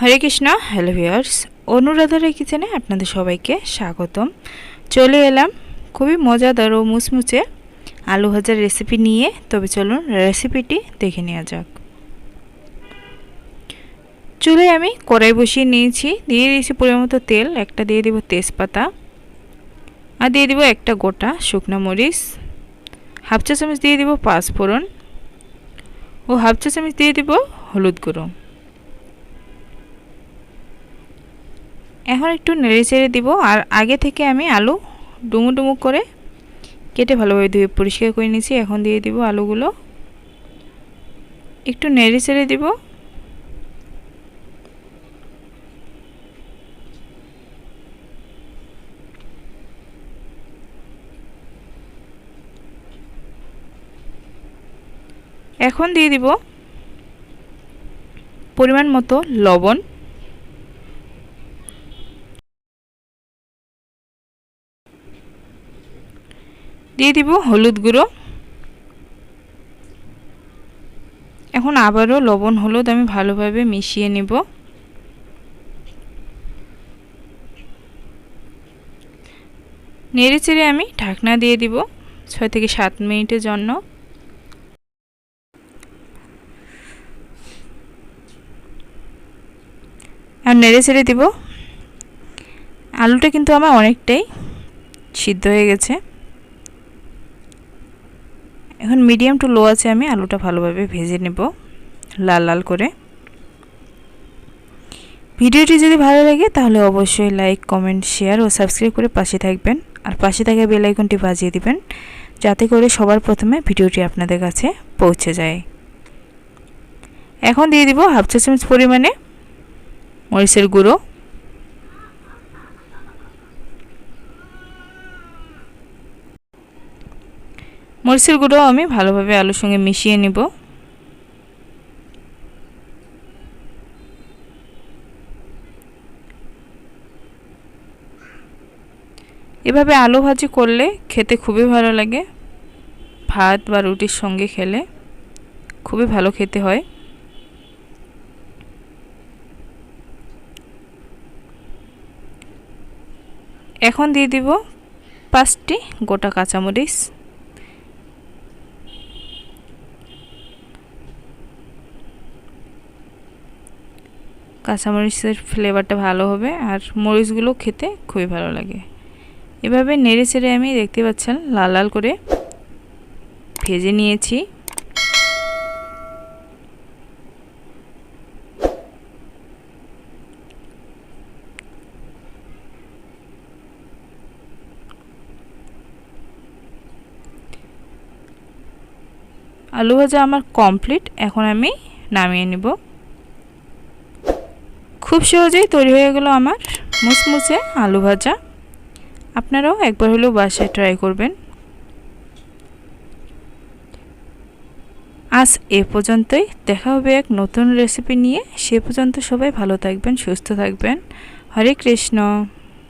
হরে Krishna. Hello viewers, অনুরাধারাই কিচেনে আপনাদের সবাইকে স্বাগতম। চলে এলাম খুবই মজাদার ও মুচমুচে আলু ভাজার রেসিপি নিয়ে। তবে চলুন রেসিপিটি দেখে নেওয়া যাক। চুলায় আমি কড়াই বসিয়ে নিয়েছি, দিয়ে দিয়েছি পরিমাণ মতো তেল, একটা দিয়ে দিব তেজপাতা, আর দিয়ে দিব একটা গোটা শুকনো মরিচ, হাফ চা চামচ দিয়ে দিব পাঁচফোড়ন ও হাফ চা চামচ দিয়ে দিব হলুদ গুঁড়ো। এখন একটু নেড়ে চেড়ে দিব। আর আগে থেকে আমি আলু ডুমু ডুমু করে কেটে ভালোভাবে ধুয়ে পরিষ্কার করে নিয়েছি। এখন দিয়ে দিব আলুগুলো, একটু নেড়ে চেড়ে দিব। এখন দিয়ে দিব পরিমাণ মতো লবণ, দিয়ে দিব হলুদ গুঁড়ো। এখন আবারও লবণ হলুদ আমি ভালোভাবে মিশিয়ে নেব। নেড়ে চেড়ে আমি ঢাকনা দিয়ে দিব 6 থেকে 7 মিনিটের জন্য। আর নেড়ে চেড়ে দিব। আলুটা কিন্তু আমার অনেকটাই সিদ্ধ হয়ে গেছে। এখন মিডিয়াম টু লো আছে আমি আলুটা ভালোভাবে ভেজে নেব লাল লাল করে। ভিডিওটি যদি ভালো লাগে তাহলে অবশ্যই লাইক, কমেন্ট, শেয়ার ও সাবস্ক্রাইব করে পাশে থাকবেন। আর পাশে থাকা বেল আইকনটি বাজিয়ে দিবেন, যাতে করে সবার প্রথমে ভিডিওটি আপনাদের কাছে পৌঁছে যায়। এখন দিয়ে দিব হাফ চা চামচ পরিমাণে মরিচের গুঁড়ো, মরিচের গুঁড়ো আমি ভালোভাবে আলুর সঙ্গে মিশিয়ে নিব। এভাবে আলু ভাজি করলে খেতে খুবই ভালো লাগে। ভাত বা রুটির সঙ্গে খেলে খুবই ভালো খেতে হয়। এখন দিয়ে দিব 5টি গোটা কাঁচামরিচ, কাঁচামরিচের ফ্লেভারটা ভালো হবে আর মরিচগুলো খেতে খুবই ভালো লাগে। এভাবে নেড়ে চেড়ে আমি দেখতে পাচ্ছেন লাল লাল করে ভেজে নিয়েছি। আলু ভাজা আমার কমপ্লিট। এখন আমি নামিয়ে নেব। খুব সহজেই তৈরি হয়ে গেল আমার মুচমুচে আলু ভাজা। আপনারাও একবার হলেও বাসায় ট্রাই করবেন। আজ এ পর্যন্তই, দেখা হবে এক নতুন রেসিপি নিয়ে। সে পর্যন্ত সবাই ভালো থাকবেন, সুস্থ থাকবেন। হরে কৃষ্ণ।